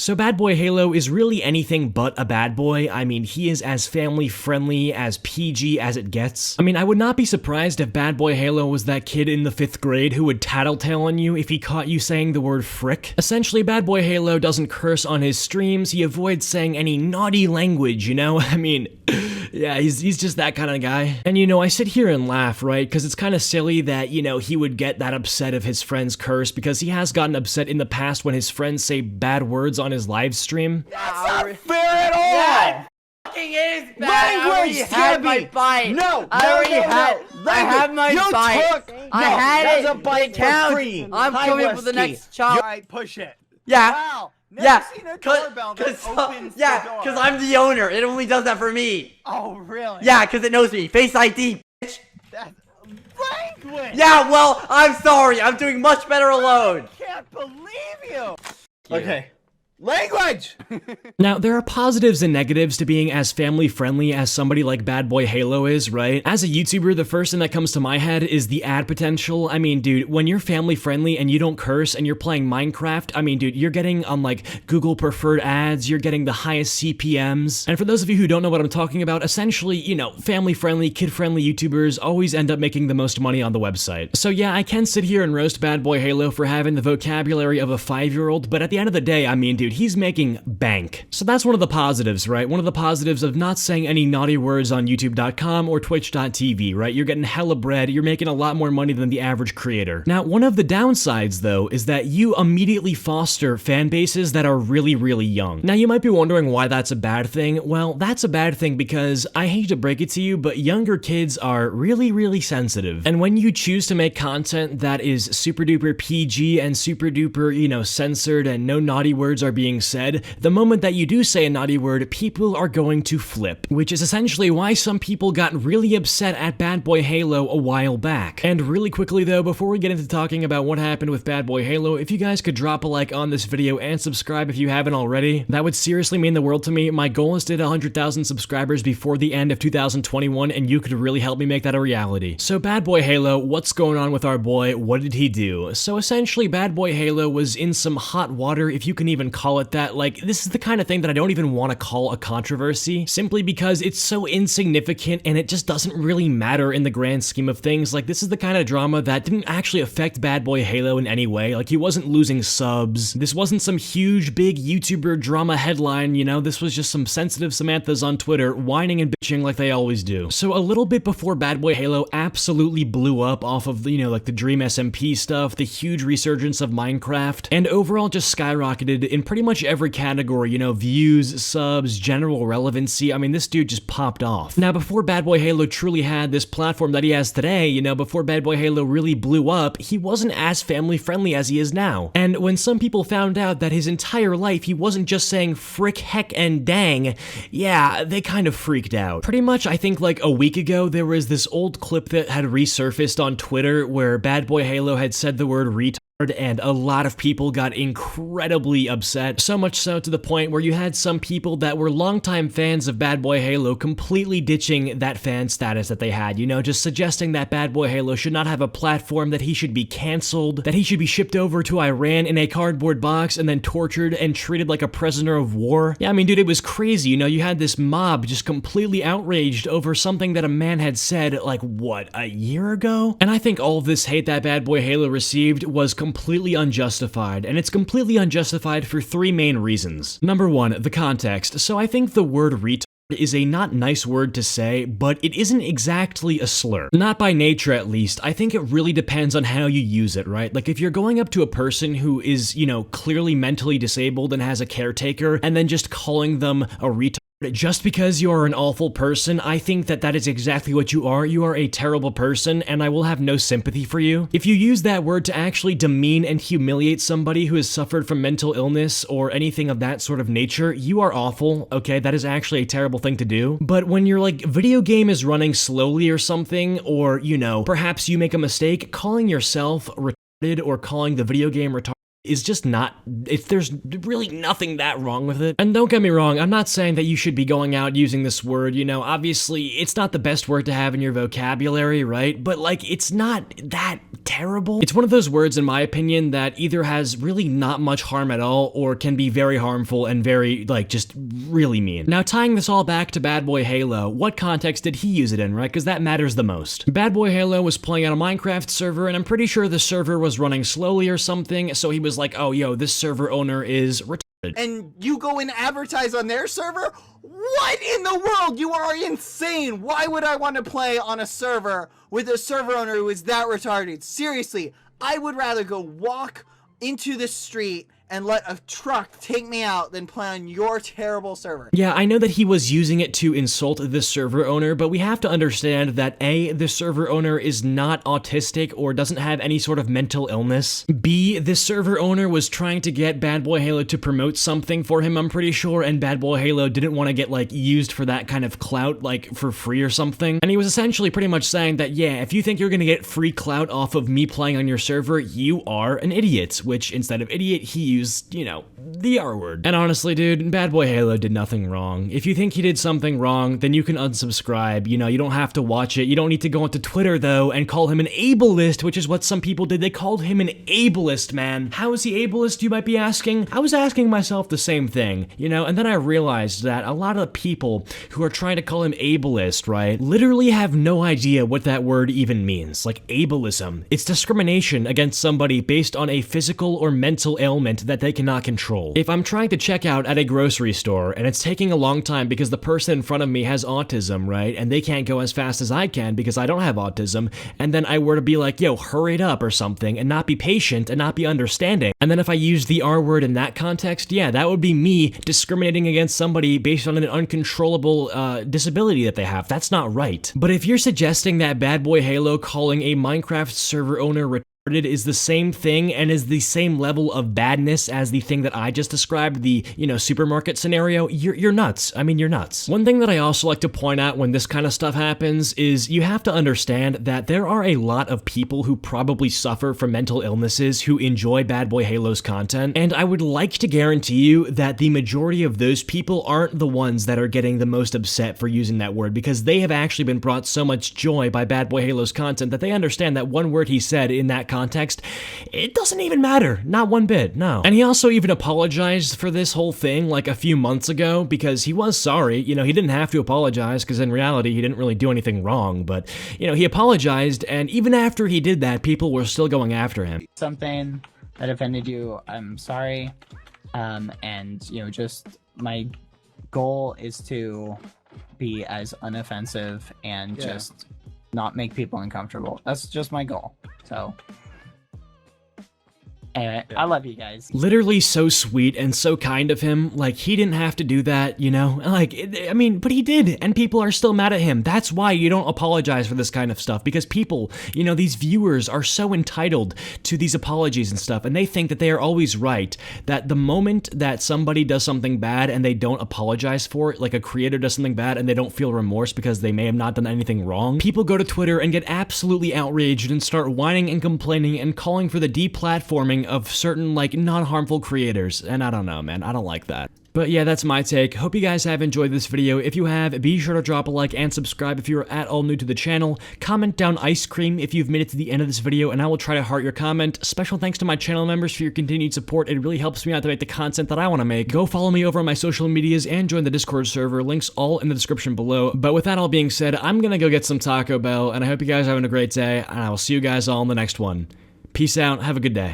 So BadBoyHalo is really anything but a bad boy. I mean, he is as family friendly, as PG as it gets. I mean, I would not be surprised if BadBoyHalo was that kid in the 5th grade who would tattletale on you if he caught you saying the word frick. Essentially, BadBoyHalo doesn't curse on his streams, he avoids saying any naughty language, you know? I mean, yeah, he's just that kind of guy. And you know, I sit here and laugh, right? Because it's kind of silly that, you know, he would get that upset if his friends curse, because he has gotten upset in the past when his friends say bad words on his live stream. That's not fair at all! That fucking is bad! Language, I had my bite! No! I have my bite! I had it! A bite count. for free! I'm coming up with the next challenge. Alright, push it. Yeah. Wow! Never Yeah, seen a doorbell that opens the door. because I'm the owner. It only does that for me. Oh, really? Yeah, because it knows me. Face ID, bitch. That's language! Yeah, well, I'm sorry. I'm doing much better alone. I can't believe you! Okay. Language! Now, there are positives and negatives to being as family friendly as somebody like BadBoyHalo is, right? As a YouTuber, the first thing that comes to my head is the ad potential. I mean, dude, when you're family friendly and you don't curse and you're playing Minecraft, I mean, dude, you're getting on like Google preferred ads, you're getting the highest CPMs. And for those of you who don't know what I'm talking about, essentially, you know, family friendly, kid friendly YouTubers always end up making the most money on the website. So yeah, I can sit here and roast BadBoyHalo for having the vocabulary of a 5-year-old, but at the end of the day, I mean, dude, he's making bank. So that's one of the positives, right? One of the positives of not saying any naughty words on youtube.com or twitch.tv, right? You're getting hella bread, you're making a lot more money than the average creator. Now, one of the downsides, though, is that you immediately foster fan bases that are really, really young. Now, you might be wondering why that's a bad thing. Well, that's a bad thing because I hate to break it to you, but younger kids are really, really sensitive. And when you choose to make content that is super duper PG and super duper, you know, censored and no naughty words are being said, the moment that you do say a naughty word, people are going to flip, which is essentially why some people got really upset at BadBoyHalo a while back. And really quickly though, before we get into talking about what happened with BadBoyHalo, if you guys could drop a like on this video and subscribe if you haven't already, that would seriously mean the world to me. My goal is to hit 100,000 subscribers before the end of 2021, and you could really help me make that a reality. So BadBoyHalo, what's going on with our boy? What did he do? So essentially, BadBoyHalo was in some hot water, if you can even call it that. Like, this is the kind of thing that I don't even want to call a controversy, simply because it's so insignificant and it just doesn't really matter in the grand scheme of things. Like, this is the kind of drama that didn't actually affect BadBoyHalo in any way. Like, he wasn't losing subs. This wasn't some huge, big YouTuber drama headline, you know? This was just some sensitive Samanthas on Twitter whining and bitching like they always do. So a little bit before BadBoyHalo absolutely blew up off of, you know, like the Dream SMP stuff, the huge resurgence of Minecraft, and overall just skyrocketed in pretty much every category, you know, views, subs, general relevancy. I mean, this dude just popped off. Now, before BadBoyHalo truly had this platform that he has today, you know, before BadBoyHalo really blew up, he wasn't as family friendly as he is now. And when some people found out that his entire life he wasn't just saying frick, heck, and dang, yeah, they kind of freaked out. Pretty much, I think like a week ago, there was this old clip that had resurfaced on Twitter where BadBoyHalo had said the word retard, and a lot of people got incredibly upset, so much so to the point where you had some people that were longtime fans of BadBoyHalo completely ditching that fan status that they had, you know, just suggesting that BadBoyHalo should not have a platform, that he should be cancelled, that he should be shipped over to Iran in a cardboard box and then tortured and treated like a prisoner of war. Yeah, I mean, dude, it was crazy, you know, you had this mob just completely outraged over something that a man had said, like, what, a year ago? And I think all of this hate that BadBoyHalo received was completely unjustified, and it's completely unjustified for 3 main reasons. Number 1, the context. So I think the word retard is a not nice word to say, but it isn't exactly a slur. Not by nature, at least. I think it really depends on how you use it, right? Like, if you're going up to a person who is, you know, clearly mentally disabled and has a caretaker, and then just calling them a retard just because you are an awful person, I think that that is exactly what you are. You are a terrible person, and I will have no sympathy for you. If you use that word to actually demean and humiliate somebody who has suffered from mental illness or anything of that sort of nature, you are awful, okay? That is actually a terrible thing to do. But when your, like, video game is running slowly or something, or, you know, perhaps you make a mistake, calling yourself retarded or calling the video game retarded is just not, there's really nothing that wrong with it. And don't get me wrong, I'm not saying that you should be going out using this word, you know, obviously it's not the best word to have in your vocabulary, right? But like, it's not that terrible. It's one of those words, in my opinion, that either has really not much harm at all or can be very harmful and very, like, just really mean. Now, tying this all back to BadBoyHalo, what context did he use it in, right? Because that matters the most. BadBoyHalo was playing on a Minecraft server, and I'm pretty sure the server was running slowly or something, so he was like, oh, yo, this server owner is retarded. And you go and advertise on their server? What in the world? You are insane. Why would I want to play on a server with a server owner who is that retarded? Seriously, I would rather go walk into the street and let a truck take me out than play on your terrible server. Yeah, I know that he was using it to insult the server owner, but we have to understand that A, the server owner is not autistic or doesn't have any sort of mental illness. B, the server owner was trying to get BadBoyHalo to promote something for him, I'm pretty sure, and BadBoyHalo didn't want to get, like, used for that kind of clout, like, for free or something. And he was essentially pretty much saying that, yeah, if you think you're gonna get free clout off of me playing on your server, you are an idiot, which instead of idiot, he used, you know, the R word. And honestly, dude, BadBoyHalo did nothing wrong. If you think he did something wrong, then you can unsubscribe. You know, you don't have to watch it. You don't need to go onto Twitter, though, and call him an ableist, which is what some people did. They called him an ableist, man. How is he ableist, you might be asking? I was asking myself the same thing, you know, and then I realized that a lot of people who are trying to call him ableist, right, literally have no idea what that word even means. Like, ableism. It's discrimination against somebody based on a physical or mental ailment that they cannot control. If I'm trying to check out at a grocery store and it's taking a long time because the person in front of me has autism, right, and they can't go as fast as I can because I don't have autism, and then I were to be like, yo, hurry it up or something, and not be patient and not be understanding, and then if I use the R word in that context, yeah, that would be me discriminating against somebody based on an uncontrollable disability that they have. That's not right. But if you're suggesting that BadBoyHalo calling a Minecraft server owner is the same thing and is the same level of badness as the thing that I just described, the, you know, supermarket scenario, you're nuts. I mean, you're nuts. One thing that I also like to point out when this kind of stuff happens is you have to understand that there are a lot of people who probably suffer from mental illnesses who enjoy BadBoyHalo's content, and I would like to guarantee you that the majority of those people aren't the ones that are getting the most upset for using that word, because they have actually been brought so much joy by BadBoyHalo's content that they understand that one word he said in that context, it doesn't even matter. Not one bit, no. And he also even apologized for this whole thing like a few months ago because he was sorry. You know, he didn't have to apologize because in reality, he didn't really do anything wrong, but, you know, he apologized, and even after he did that, people were still going after him. Something that offended you, I'm sorry. And, you know, just my goal is to be as unoffensive and just not make people uncomfortable. That's just my goal. So anyway, I love you guys. Literally so sweet and so kind of him. Like, he didn't have to do that, you know? Like, I mean, but he did, and people are still mad at him. That's why you don't apologize for this kind of stuff, because people, you know, these viewers are so entitled to these apologies and stuff, and they think that they are always right, that the moment that somebody does something bad and they don't apologize for it, like a creator does something bad and they don't feel remorse because they may have not done anything wrong, people go to Twitter and get absolutely outraged and start whining and complaining and calling for the deplatforming of certain, like, non-harmful creators, and I don't know, man, I don't like that. But yeah, that's my take. Hope you guys have enjoyed this video. If you have, be sure to drop a like and subscribe if you're at all new to the channel. Comment down ice cream if you've made it to the end of this video, and I will try to heart your comment. Special thanks to my channel members for your continued support. It really helps me out to make the content that I want to make. Go follow me over on my social medias and join the Discord server. Links all in the description below. But with that all being said, I'm gonna go get some Taco Bell, and I hope you guys are having a great day, and I will see you guys all in the next one. Peace out. Have a good day.